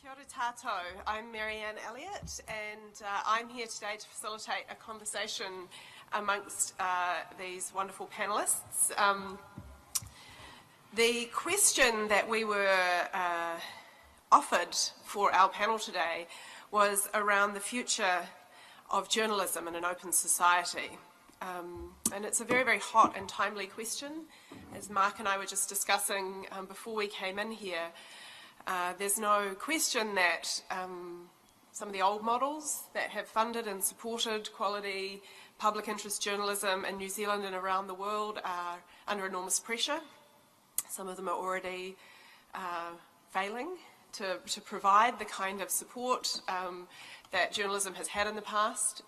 Kia ora tātou. I'm Marianne Elliott, and I'm here today to facilitate a conversation amongst these wonderful panellists. The question that we were offered for our panel today was around the future of journalism in an open society. And it's a very, very hot and timely question. As Mark and I were just discussing before we came in here, there's no question that some of the old models that have funded and supported quality public interest journalism in New Zealand and around the world are under enormous pressure. Some of them are already failing to provide the kind of support that journalism has had in the past.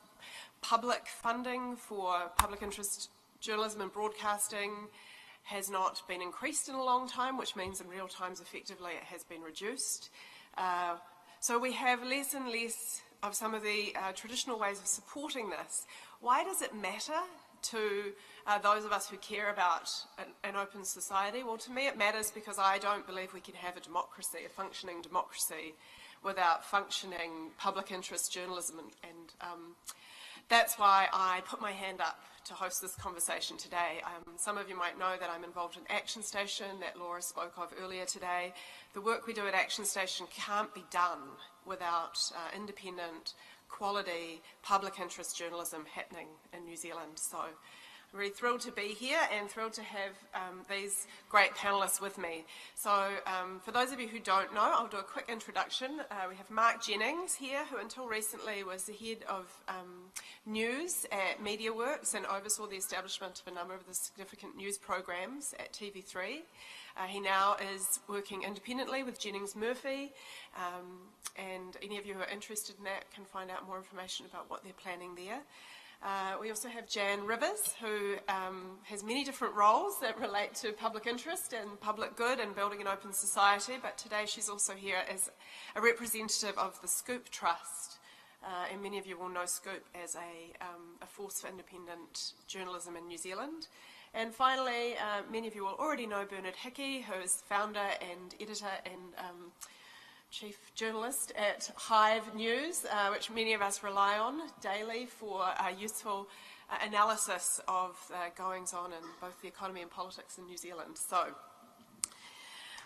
Public funding for public interest journalism and broadcasting has not been increased in a long time, which means in real times effectively it has been reduced. So we have less and less of some of the traditional ways of supporting this. Why does it matter to those of us who care about an open society? Well, to me it matters because I don't believe we can have a democracy, a functioning democracy, without functioning public interest journalism, and that's why I put my hand up to host this conversation today. Some of you might know that I'm involved in Action Station that Laura spoke of earlier today. The work we do at Action Station can't be done without independent, quality, public interest journalism happening in New Zealand. So I'm really thrilled to be here and thrilled to have these great panellists with me. So for those of you who don't know, I'll do a quick introduction. We have Mark Jennings here, who until recently was the head of news at MediaWorks and oversaw the establishment of a number of the significant news programs at TV3. He now is working independently with Jennings Murphy, and any of you who are interested in that can find out more information about what they're planning there. We also have Jan Rivers, who has many different roles that relate to public interest and public good and building an open society, but today she's also here as a representative of the Scoop Trust, and many of you will know Scoop as a force for independent journalism in New Zealand. And finally, many of you will already know Bernard Hickey, who is founder and editor and chief journalist at Hive News, which many of us rely on daily for useful analysis of goings on in both the economy and politics in New Zealand. So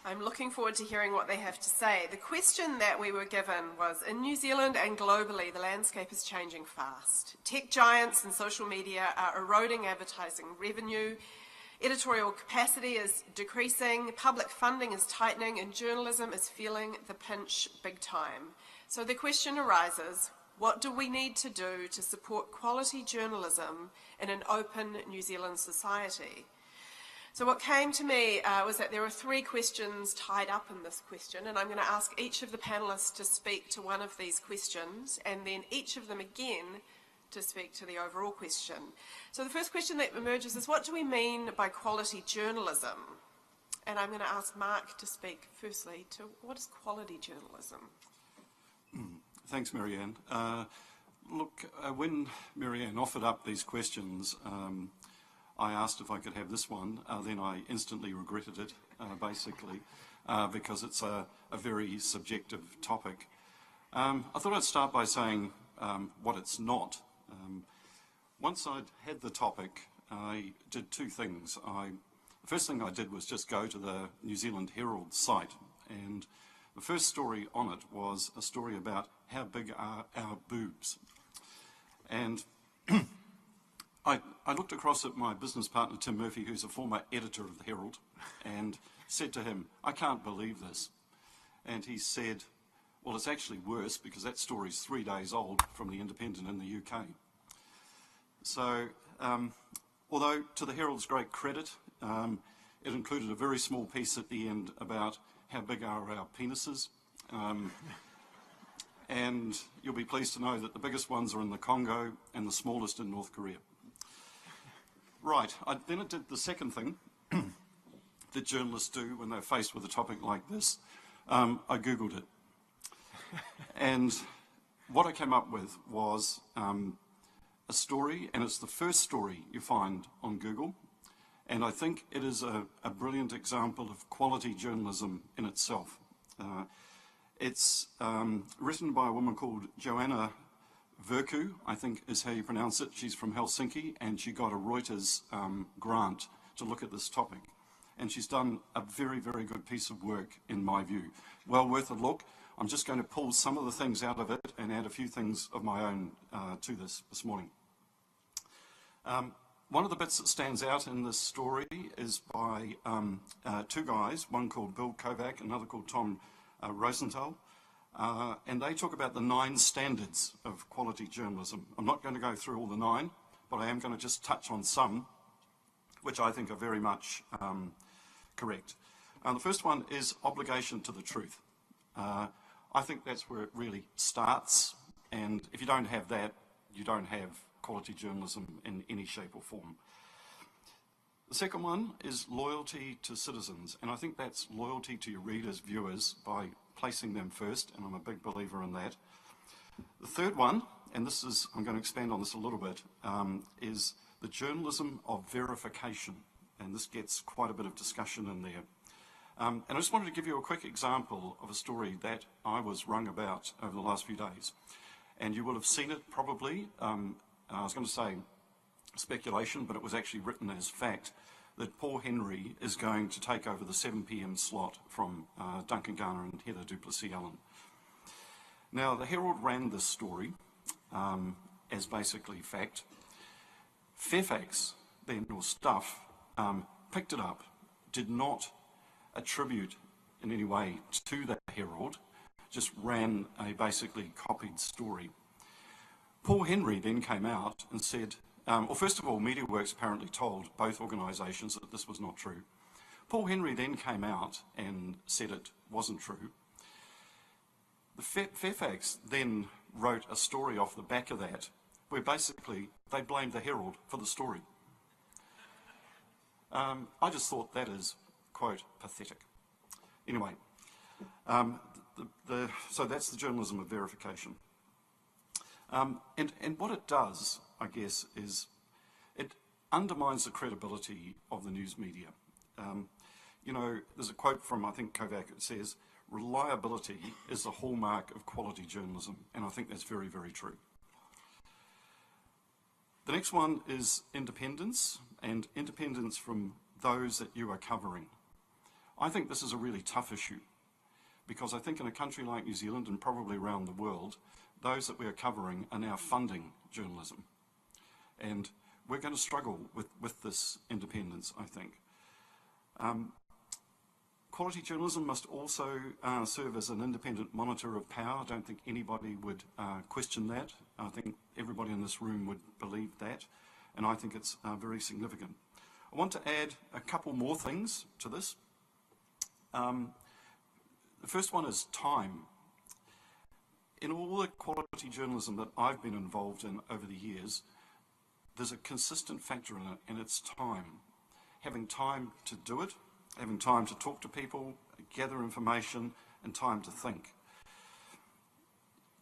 I'm looking forward to hearing what they have to say. The question that we were given was, in New Zealand and globally, the landscape is changing fast. Tech giants and social media are eroding advertising revenue. Editorial capacity is decreasing, public funding is tightening, and journalism is feeling the pinch big time. So the question arises, what do we need to do to support quality journalism in an open New Zealand society? So what came to me was that there are three questions tied up in this question, and I'm going to ask each of the panellists to speak to one of these questions, and then each of them again to speak to the overall question. So the first question that emerges is, what do we mean by quality journalism? And I'm going to ask Mark to speak firstly to what is quality journalism? Thanks, Marianne. Look, when Marianne offered up these questions, I asked if I could have this one, then I instantly regretted it, basically, because it's a very subjective topic. I thought I'd start by saying what it's not. Once I'd had the topic, I did two things. The first thing I did was just go to the New Zealand Herald site, and the first story on it was a story about how big are our boobs. And I looked across at my business partner, Tim Murphy, who's a former editor of the Herald, and said to him, I can't believe this. And he said, well, it's actually worse because that story's 3 days old from the Independent in the UK. So, although to the Herald's great credit, it included a very small piece at the end about how big are our penises. And you'll be pleased to know that the biggest ones are in the Congo and the smallest in North Korea. Right, then it did the second thing that journalists do when they're faced with a topic like this. I Googled it. And what I came up with was a story, and it's the first story you find on Google, and I think it is a brilliant example of quality journalism in itself. It's written by a woman called Joanna Virku, I think is how you pronounce it. She's from Helsinki, and she got a Reuters grant to look at this topic. And she's done a very, very good piece of work, in my view. Well worth a look. I'm just going to pull some of the things out of it and add a few things of my own to this morning. One of the bits that stands out in this story is by two guys, one called Bill Kovac, another called Tom Rosenthal, and they talk about the 9 standards of quality journalism. I'm not going to go through all the 9, but I am going to just touch on some, which I think are very much correct. The first one is obligation to the truth. I think that's where it really starts, and if you don't have that, you don't have quality journalism in any shape or form. The second one is loyalty to citizens, and I think that's loyalty to your readers, viewers, by placing them first, and I'm a big believer in that. The third one, and this is, I'm going to expand on this a little bit, is the journalism of verification, and this gets quite a bit of discussion in there. And I just wanted to give you a quick example of a story that I was rung about over the last few days. And you will have seen it probably, I was going to say speculation, but it was actually written as fact, that Paul Henry is going to take over the 7 p.m. slot from Duncan Garner and Heather du Plessis-Allen. Now, the Herald ran this story as basically fact. Fairfax, then, or Stuff, picked it up, did not attribute in any way to the Herald, just ran a basically copied story. Paul Henry then came out and said, well, first of all, MediaWorks apparently told both organisations that this was not true. Paul Henry then came out and said it wasn't true. Fairfax then wrote a story off the back of that, where basically they blamed the Herald for the story. I just thought that is, quote, pathetic. Anyway, so that's the journalism of verification. And what it does, I guess, is it undermines the credibility of the news media. You know, there's a quote from, I think, Kovac, it says, reliability is the hallmark of quality journalism, and I think that's very, very true. The next one is independence, and independence from those that you are covering. I think this is a really tough issue, because I think in a country like New Zealand and probably around the world, those that we are covering are now funding journalism. And we're going to struggle with this independence, I think. Quality journalism must also serve as an independent monitor of power. I don't think anybody would question that. I think everybody in this room would believe that, and I think it's very significant. I want to add a couple more things to this. The first one is time. In all the quality journalism that I've been involved in over the years, there's a consistent factor in it, and it's time. Having time to do it, having time to talk to people, gather information, and time to think.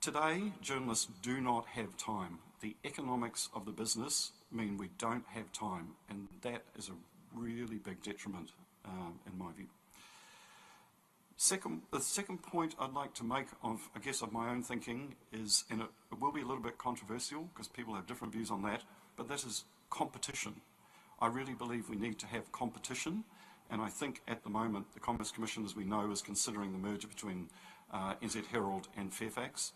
Today, journalists do not have time. The economics of the business mean we don't have time, and that is a really big detriment, in my view. The second point I'd like to make of, I guess, of my own thinking is, and it will be a little bit controversial because people have different views on that, but that is competition. I really believe we need to have competition, and I think at the moment the Commerce Commission, as we know, is considering the merger between NZ Herald and Fairfax.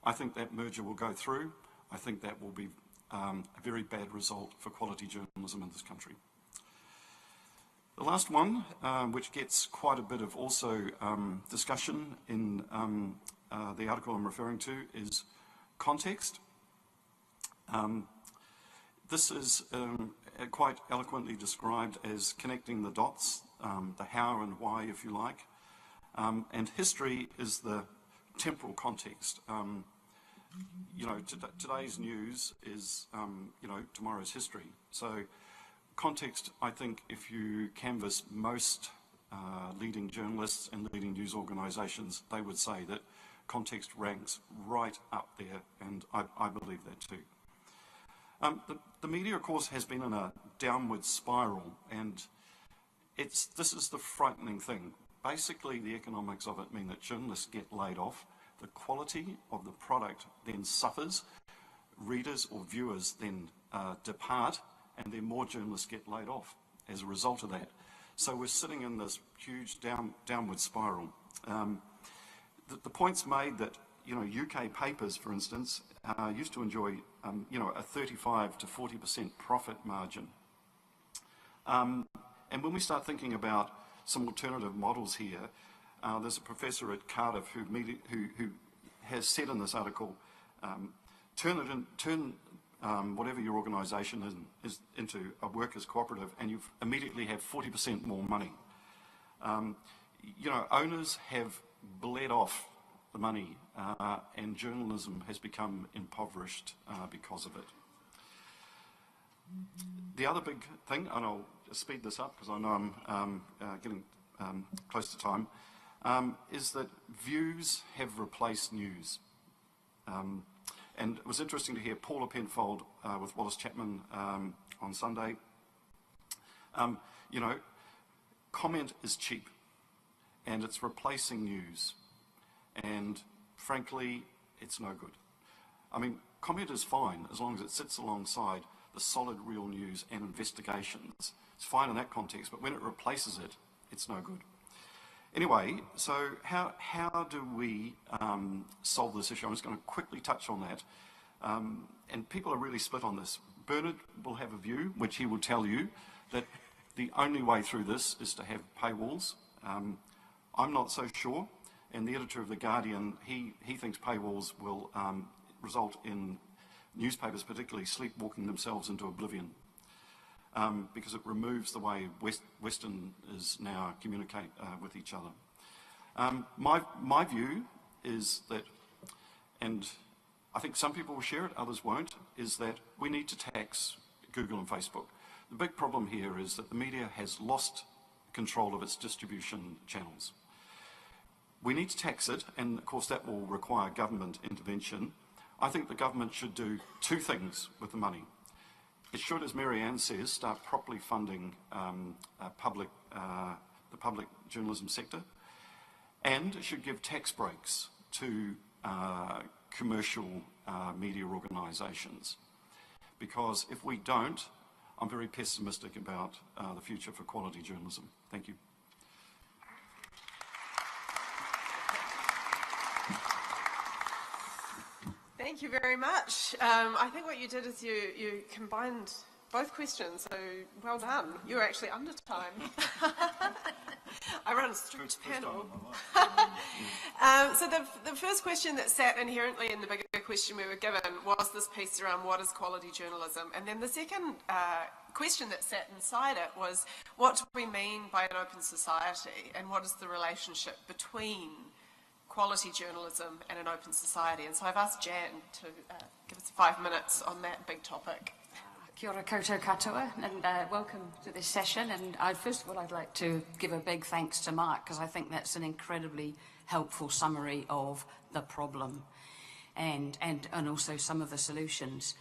I think that merger will go through. I think that will be a very bad result for quality journalism in this country. The last one, which gets quite a bit of also discussion in the article I'm referring to, is context. This is quite eloquently described as connecting the dots, the how and why, if you like. And history is the temporal context. You know, today's news is, you know, tomorrow's history. So context, I think, if you canvass most leading journalists and leading news organisations, they would say that context ranks right up there, and I believe that too. The media, of course, has been in a downward spiral, and this is the frightening thing. basically the economics of it mean that journalists get laid off, the quality of the product then suffers, readers or viewers then depart, and then more journalists get laid off as a result of that. So we're sitting in this huge downward spiral. The point's made that, UK papers, for instance, used to enjoy, a 35 to 40% profit margin. And when we start thinking about some alternative models here, there's a professor at Cardiff who has said in this article, turn whatever your organisation is into a workers' cooperative, and you immediately have 40% more money. Owners have bled off the money, and journalism has become impoverished because of it. The other big thing, and I'll speed this up because I know I'm getting close to time, is that views have replaced news. And it was interesting to hear Paula Penfold with Wallace Chapman on Sunday. Comment is cheap and it's replacing news. And frankly, it's no good. I mean, comment is fine as long as it sits alongside the solid real news and investigations. It's fine in that context, but when it replaces it, it's no good. Anyway, so how do we solve this issue? I'm just going to quickly touch on that. And people are really split on this. Bernard will have a view, which he will tell you, that the only way through this is to have paywalls. I'm not so sure. And the editor of The Guardian, he thinks paywalls will result in newspapers particularly sleepwalking themselves into oblivion. Because it removes the way Westerners now communicate with each other. My view is that, and I think some people will share it, others won't, is that we need to tax Google and Facebook. The big problem here is that the media has lost control of its distribution channels. We need to tax it, and of course that will require government intervention. I think the government should do two things with the money. It should, as Marianne says, start properly funding the public journalism sector, and it should give tax breaks to commercial media organisations. Because if we don't, I'm very pessimistic about the future for quality journalism. Thank you. Thank you very much. I think what you did is you combined both questions, so well done. You were actually under time. I run a strict panel. So the first question that sat inherently in the bigger question we were given was this piece around what is quality journalism, and then the second question that sat inside it was what do we mean by an open society, and what is the relationship between quality journalism and an open society. And so I've asked Jan to give us 5 minutes on that big topic. Kia ora koutou katoa, and welcome to this session. And first of all, I'd like to give a big thanks to Mark, because I think that's an incredibly helpful summary of the problem and also some of the solutions.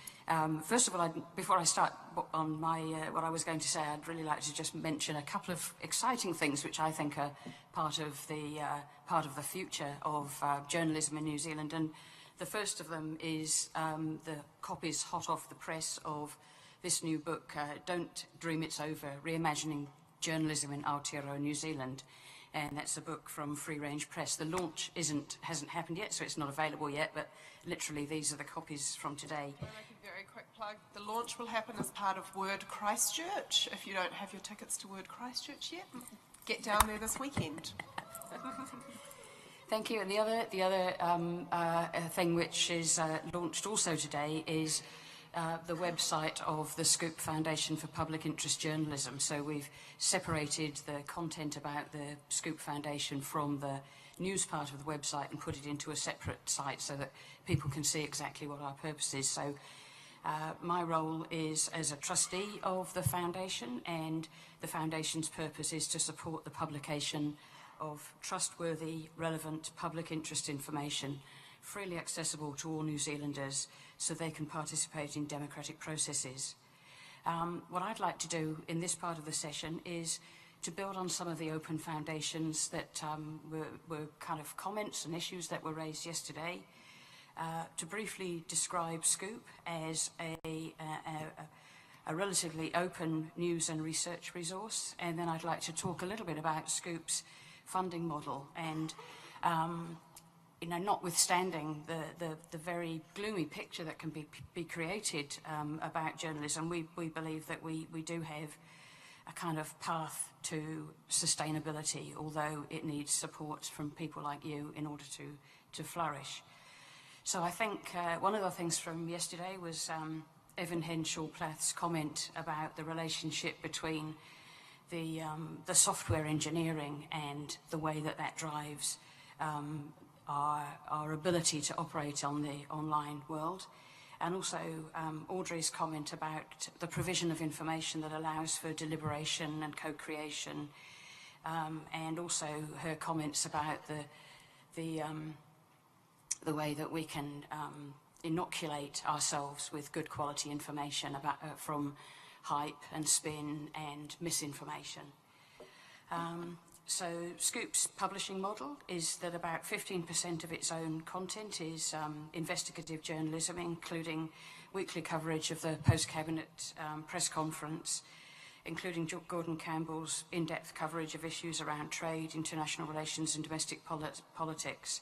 First of all, before I start on my what I was going to say, I'd really like to just mention a couple of exciting things which I think are part of the future of journalism in New Zealand. And the first of them is the copies hot off the press of this new book, Don't Dream It's Over, Reimagining Journalism in Aotearoa, New Zealand. And that's a book from Free Range Press. The launch hasn't happened yet, so it's not available yet, but literally these are the copies from today. I'll make a very quick plug. The launch will happen as part of Word Christchurch. If you don't have your tickets to Word Christchurch yet, get down there this weekend. Thank you. And the other thing which is launched also today is the website of the Scoop Foundation for Public Interest Journalism. So we've separated the content about the Scoop Foundation from the news part of the website and put it into a separate site so that people can see exactly what our purpose is. So my role is as a trustee of the foundation, and the foundation's purpose is to support the publication of trustworthy, relevant public interest information freely accessible to all New Zealanders so they can participate in democratic processes. What I'd like to do in this part of the session is to build on some of the open foundations that were kind of comments and issues that were raised yesterday, to briefly describe Scoop as a relatively open news and research resource, and then I'd like to talk a little bit about Scoop's funding model. And you know, notwithstanding the very gloomy picture that can be created about journalism, we believe that we do have a kind of path to sustainability, although it needs support from people like you in order to flourish. So I think one of the things from yesterday was Evan Henshaw-Plath's comment about the relationship between the software engineering and the way that drives our ability to operate on the online world. And also Audrey's comment about the provision of information that allows for deliberation and co-creation, and also her comments about the way that we can inoculate ourselves with good quality information about, from hype and spin and misinformation. So Scoop's publishing model is that about 15% of its own content is investigative journalism, including weekly coverage of the post-cabinet press conference, including Gordon Campbell's in-depth coverage of issues around trade, international relations and domestic politics.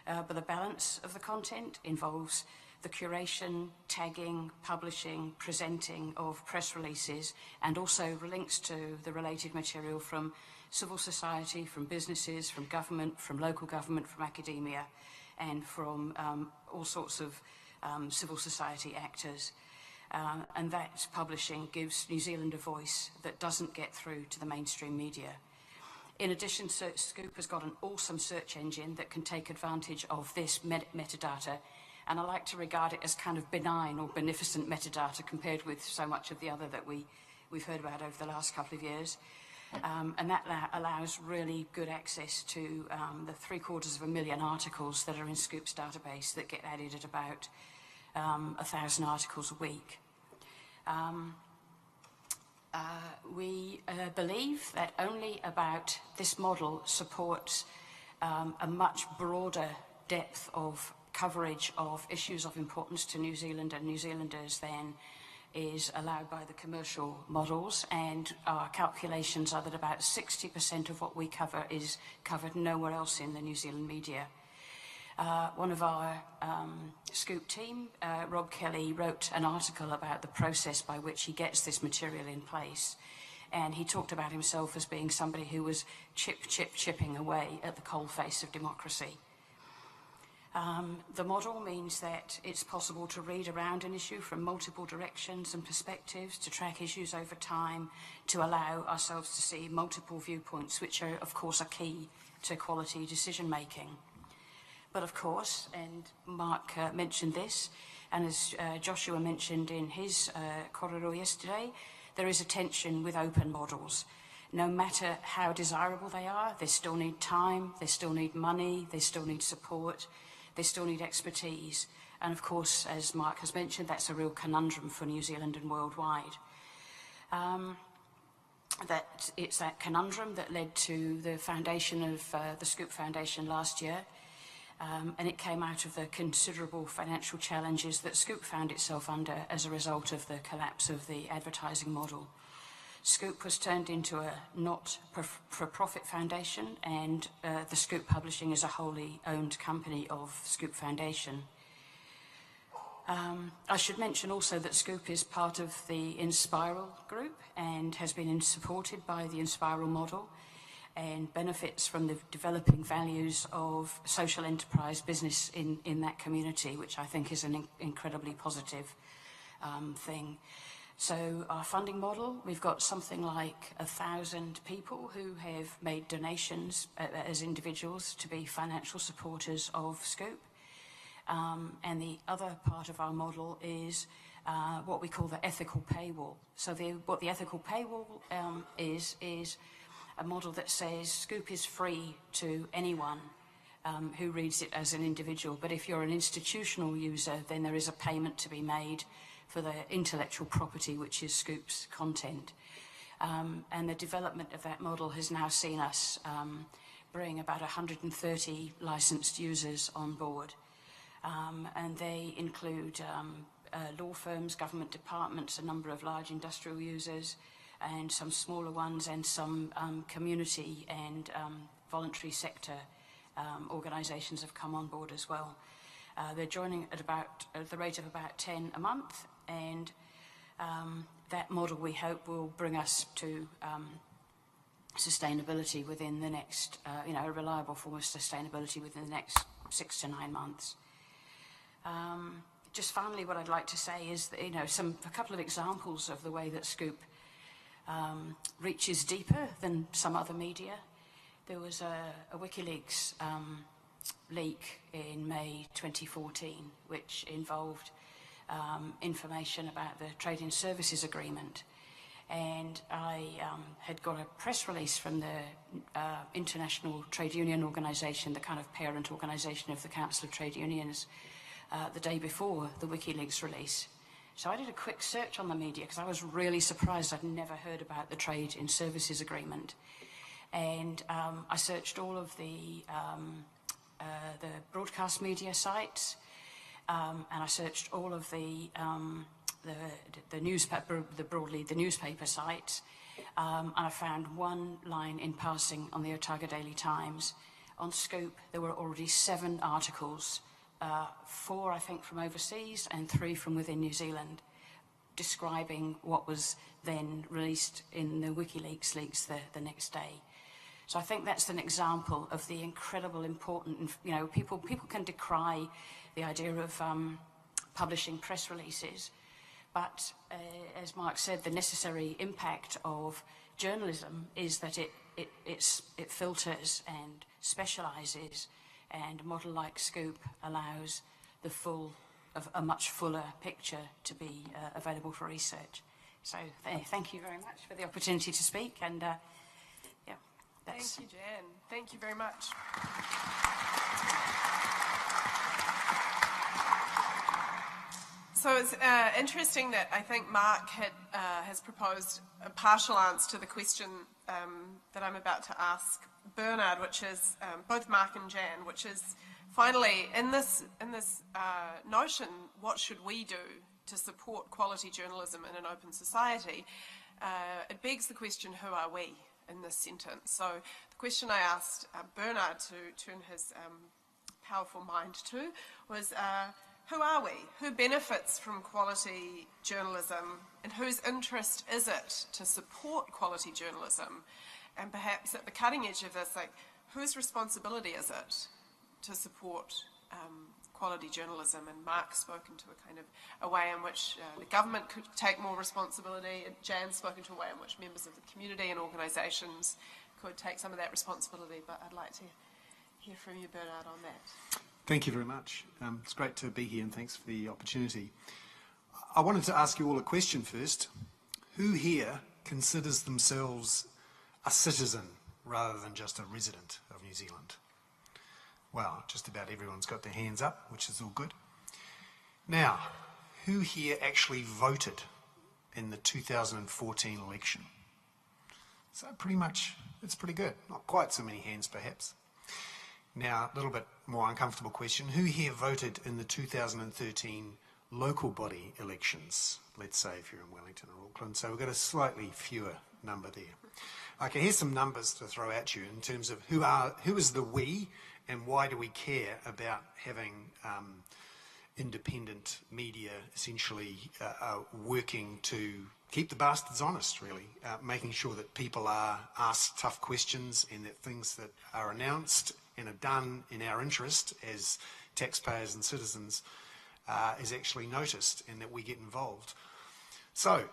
But the balance of the content involves the curation, tagging, publishing, presenting of press releases, and also links to the related material from civil society, from businesses, from government, from local government, from academia, and from all sorts of civil society actors. And that publishing gives New Zealand a voice that doesn't get through to the mainstream media. In addition, Scoop has got an awesome search engine that can take advantage of this metadata, and I like to regard it as kind of benign or beneficent metadata compared with so much of the other that we've heard about over the last couple of years. And that allows really good access to the 750,000 articles that are in Scoop's database that get added at about 1,000 articles a week. We believe that only about this model supports a much broader depth of coverage of issues of importance to New Zealand and New Zealanders than is allowed by the commercial models, and our calculations are that about 60% of what we cover is covered nowhere else in the New Zealand media. One of our Scoop team, Rob Kelly, wrote an article about the process by which he gets this material in place, and he talked about himself as being somebody who was chipping away at the coalface of democracy. The model means that it's possible to read around an issue from multiple directions and perspectives, to track issues over time, to allow ourselves to see multiple viewpoints, which are, of course, a key to quality decision making. But of course, and Mark mentioned this, and as Joshua mentioned in his korero yesterday, there is a tension with open models. No matter how desirable they are, they still need time, they still need money, they still need support, they still need expertise. And of course, as Mark has mentioned, that's a real conundrum for New Zealand and worldwide. It's that conundrum that led to the foundation of the Scoop Foundation last year. And it came out of the considerable financial challenges that Scoop found itself under as a result of the collapse of the advertising model. Scoop was turned into a not-for-profit foundation, and the Scoop Publishing is a wholly owned company of Scoop Foundation. I should mention also that Scoop is part of the Inspiral group and has been supported by the Inspiral model and benefits from the developing values of social enterprise business in that community, which I think is an incredibly positive thing. So our funding model, we've got something like 1,000 people who have made donations as individuals to be financial supporters of Scoop. And the other part of our model is what we call the ethical paywall. So what the ethical paywall is a model that says Scoop is free to anyone who reads it as an individual. But if you're an institutional user, then there is a payment to be made for the intellectual property, which is Scoop's content. And the development of that model has now seen us bring about 130 licensed users on board. And they include law firms, government departments, a number of large industrial users, and some smaller ones, and some community and voluntary sector organisations have come on board as well. They're joining at the rate of about 10 a month, and that model, we hope, will bring us to sustainability within the next, a reliable form of sustainability within the next 6 to 9 months. Just finally, what I'd like to say is that, a couple of examples of the way that Scoop reaches deeper than some other media. There was a WikiLeaks leak in May 2014, which involved information about the Trade in Services Agreement. And I had got a press release from the International Trade Union Organisation, the kind of parent organisation of the Council of Trade Unions, the day before the WikiLeaks release. So I did a quick search on the media because I was really surprised. I'd never heard about the Trade in Services Agreement. And I searched all of the broadcast media sites, and I searched all of the newspaper, the newspaper sites, and I found one line in passing on the Otago Daily Times. On Scoop, there were already 7 articles, 4, I think, from overseas and 3 from within New Zealand, describing what was then released in the WikiLeaks leaks the next day. So I think that's an example of the incredible important, people can decry the idea of publishing press releases, but as Mark said, the necessary impact of journalism is that it filters and specialises, and a model like Scoop allows a much fuller picture to be available for research. So thank you very much for the opportunity to speak, and Thank you, Jan. Thank you very much. So it's interesting that I think Mark has proposed a partial answer to the question that I'm about to ask Bernard, which is both Mark and Jan, which is finally in this notion, what should we do to support quality journalism in an open society? It begs the question, who are we in this sentence? So the question I asked Bernard to turn his powerful mind to was, who are we? Who benefits from quality journalism, and whose interest is it to support quality journalism? And perhaps at the cutting edge of this, whose responsibility is it to support quality journalism? And Mark's spoken to a way in which the government could take more responsibility, and Jan's spoken to a way in which members of the community and organisations could take some of that responsibility. But I'd like to hear from you, Bernard, on that. Thank you very much. It's great to be here, and thanks for the opportunity. I wanted to ask you all a question first. Who here considers themselves a citizen rather than just a resident of New Zealand? Well, just about everyone's got their hands up, which is all good. Now, who here actually voted in the 2014 election? So pretty much, it's pretty good. Not quite so many hands, perhaps. Now, a little bit more uncomfortable question. Who here voted in the 2013 local body elections? Let's say if you're in Wellington or Auckland. So we've got a slightly fewer number there. Okay, here's some numbers to throw at you in terms of who is the we, and why do we care about having independent media essentially working to keep the bastards honest, really, making sure that people are asked tough questions and that things that are announced and are done in our interest as taxpayers and citizens is actually noticed and that we get involved. So,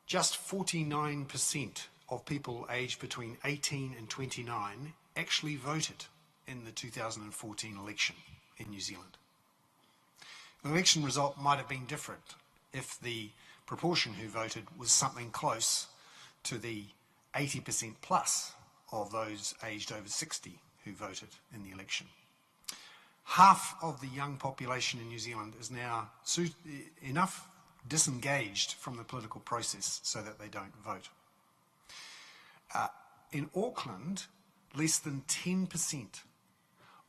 just 49% of people aged between 18 and 29 actually voted in the 2014 election in New Zealand. The election result might have been different if the proportion who voted was something close to the 80% plus of those aged over 60 who voted in the election. Half of the young population in New Zealand is now enough disengaged from the political process so that they don't vote. In Auckland, less than 10%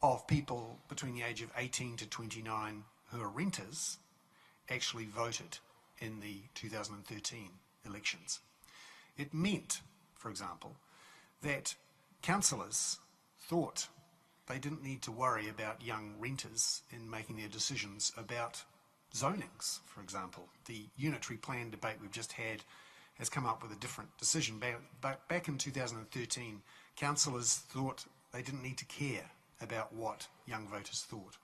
of people between the age of 18 to 29 who are renters actually voted in the 2013 elections. It meant, for example, that councillors thought they didn't need to worry about young renters in making their decisions about zonings, for example. The unitary plan debate we've just had has come up with a different decision. But back in 2013, councillors thought they didn't need to care about what young voters thought.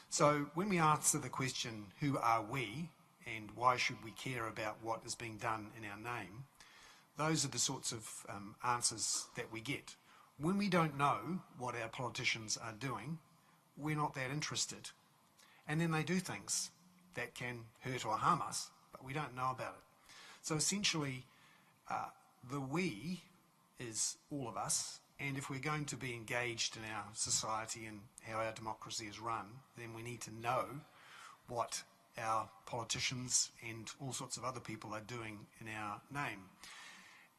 So when we answer the question, who are we and why should we care about what is being done in our name, those are the sorts of answers that we get. When we don't know what our politicians are doing, we're not that interested. And then they do things that can hurt or harm us, but we don't know about it. So essentially, the we is all of us, and if we're going to be engaged in our society and how our democracy is run, then we need to know what our politicians and all sorts of other people are doing in our name.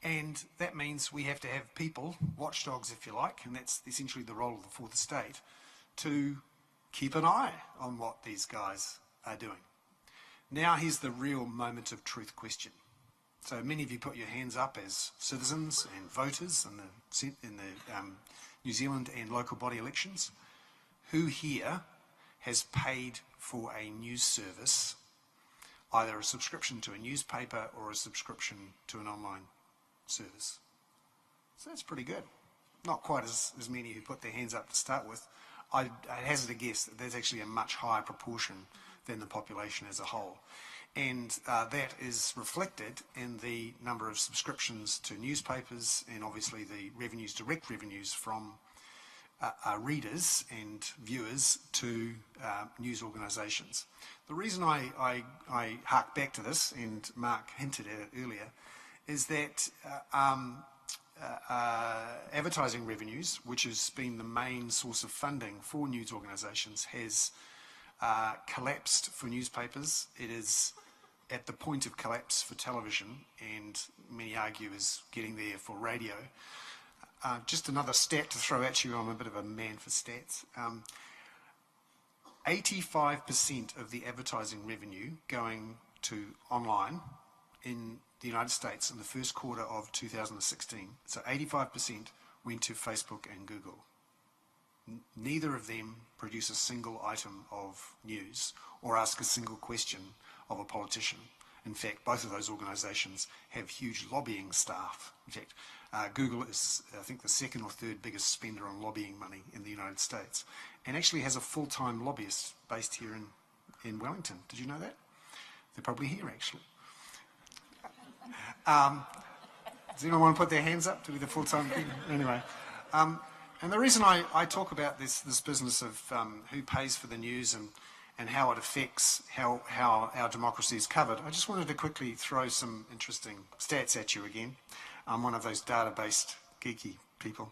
And that means we have to have people, watchdogs if you like, and that's essentially the role of the fourth estate, to keep an eye on what these guys are doing. Now here's the real moment of truth question. So many of you put your hands up as citizens and voters in the New Zealand and local body elections. Who here has paid for a news service, either a subscription to a newspaper or a subscription to an online service? So that's pretty good. Not quite as many who put their hands up to start with. I'd hazard a guess that there's actually a much higher proportion than the population as a whole. And that is reflected in the number of subscriptions to newspapers and obviously the revenues, direct revenues from readers and viewers to news organisations. The reason I hark back to this, and Mark hinted at it earlier, is that advertising revenues, which has been the main source of funding for news organisations, has collapsed for newspapers. It is at the point of collapse for television, and many argue is getting there for radio. Just another stat to throw at you, I'm a bit of a man for stats. 85% of the advertising revenue going to online in the United States in the first quarter of 2016, so 85% went to Facebook and Google. Neither of them produce a single item of news or ask a single question of a politician. In fact, both of those organisations have huge lobbying staff. In fact, Google is, I think, the second or third biggest spender on lobbying money in the United States, and actually has a full-time lobbyist based here in Wellington. Did you know that? They're probably here, actually. Does anyone want to put their hands up to be the full-time people? Anyway. And the reason I talk about this business of who pays for the news and how it affects how our democracy is covered, I just wanted to quickly throw some interesting stats at you again. I'm one of those data-based geeky people.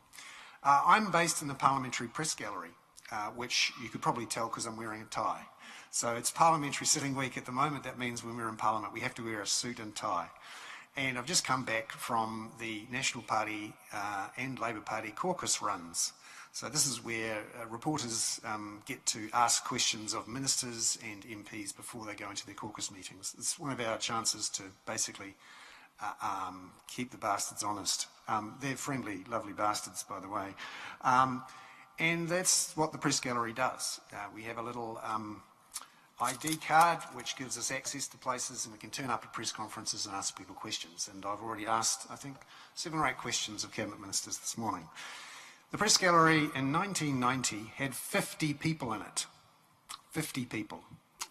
I'm based in the Parliamentary Press Gallery, which you could probably tell because I'm wearing a tie. So it's Parliamentary Sitting Week at the moment. That means when we're in Parliament we have to wear a suit and tie. And I've just come back from the National Party and Labour Party caucus runs. So this is where reporters get to ask questions of ministers and MPs before they go into their caucus meetings. It's one of our chances to basically keep the bastards honest. They're friendly, lovely bastards, by the way. And that's what the Press Gallery does. We have a little ID card which gives us access to places, and we can turn up at press conferences and ask people questions. And I've already asked, I think, 7 or 8 questions of Cabinet Ministers this morning. The Press Gallery in 1990 had 50 people in it. 50 people.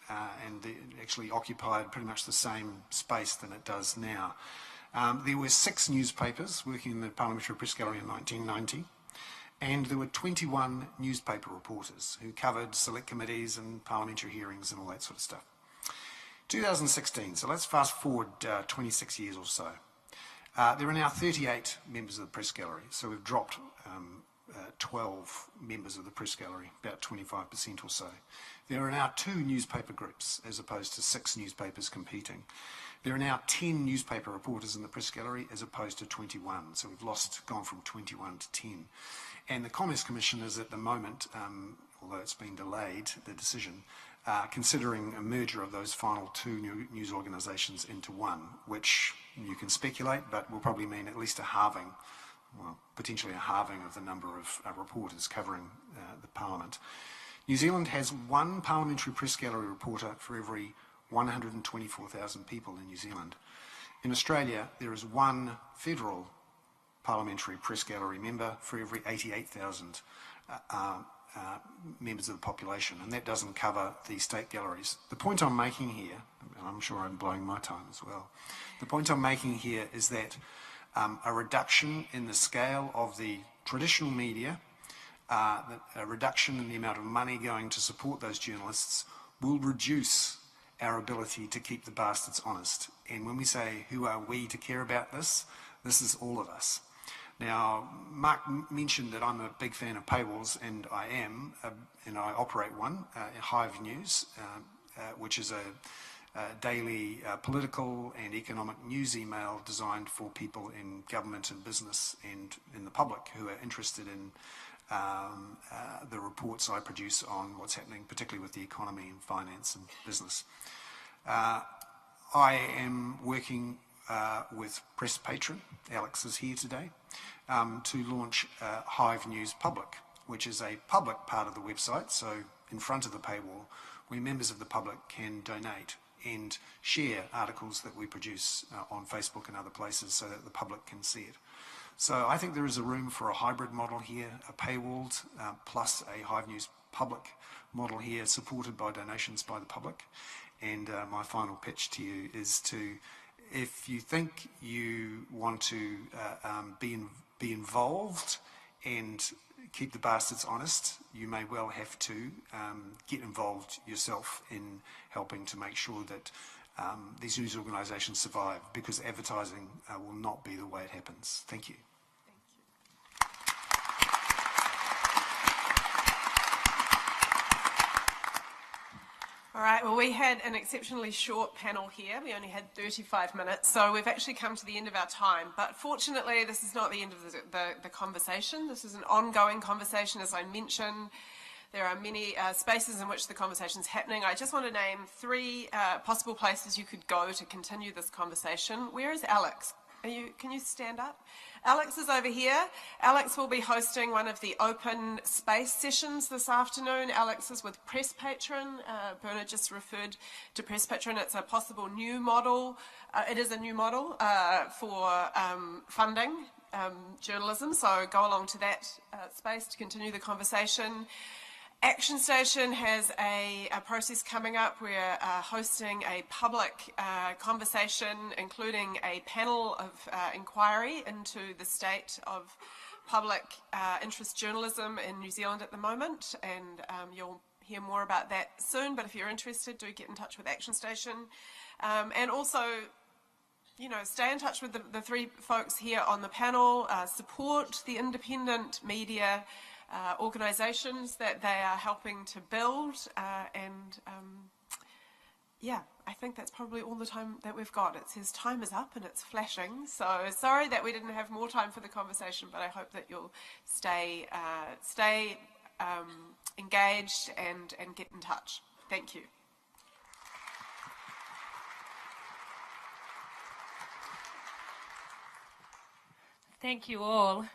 And it actually occupied pretty much the same space than it does now. There were 6 newspapers working in the Parliamentary Press Gallery in 1990. And there were 21 newspaper reporters who covered select committees and parliamentary hearings and all that sort of stuff. 2016, so let's fast forward 26 years or so. There are now 38 members of the Press Gallery, so we've dropped 12 members of the press gallery, about 25% or so. There are now 2 newspaper groups as opposed to 6 newspapers competing. There are now 10 newspaper reporters in the press gallery as opposed to 21. So we've gone from 21 to 10. And the Commerce Commission is at the moment, although it's been delayed, the decision, considering a merger of those final 2 news organisations into one, which you can speculate, but will probably mean at least a halving, well, potentially a halving of the number of reporters covering the Parliament. New Zealand has 1 parliamentary press gallery reporter for every 124,000 people in New Zealand. In Australia, there is 1 federal parliamentary press gallery member for every 88,000 members of the population, and that doesn't cover the state galleries. The point I'm making here, and I'm sure I'm blowing my time as well, the point I'm making here is that a reduction in the scale of the traditional media, a reduction in the amount of money going to support those journalists will reduce our ability to keep the bastards honest. And when we say, who are we to care about this? This is all of us. Now, Mark mentioned that I'm a big fan of paywalls, and I am, and I operate one, Hive News, which is a daily political and economic news email designed for people in government and business and in the public who are interested in the reports I produce on what's happening, particularly with the economy and finance and business. I am working with Press Patron, Alex is here today, to launch Hive News Public, which is a public part of the website, so in front of the paywall, where members of the public can donate and share articles that we produce on Facebook and other places so that the public can see it. So I think there is a room for a hybrid model here, a paywalled plus a Hive News Public model here, supported by donations by the public. And my final pitch to you is to, if you think you want to be involved and keep the bastards honest, you may well have to get involved yourself in helping to make sure that these news organisations survive, because advertising will not be the way it happens. Thank you. All right, well, we had an exceptionally short panel here. We only had 35 minutes, so we've actually come to the end of our time. But fortunately, this is not the end of the conversation. This is an ongoing conversation, as I mentioned. There are many spaces in which the conversation's happening. I just want to name 3 possible places you could go to continue this conversation. Where is Alex? Can you stand up? Alex is over here. Alex will be hosting one of the open space sessions this afternoon. Alex is with Press Patron. Bernard just referred to Press Patron. It's a possible new model. It is a new model for funding journalism, so go along to that space to continue the conversation. Action Station has a process coming up. We're hosting a public conversation, including a panel of inquiry into the state of public interest journalism in New Zealand at the moment, and you'll hear more about that soon. But if you're interested, do get in touch with Action Station. And also, you know, stay in touch with the 3 folks here on the panel, support the independent media organisations that they are helping to build, yeah, I think that's probably all the time that we've got. It says time is up and it's flashing, so sorry that we didn't have more time for the conversation, but I hope that you'll stay engaged and get in touch. Thank you. Thank you all.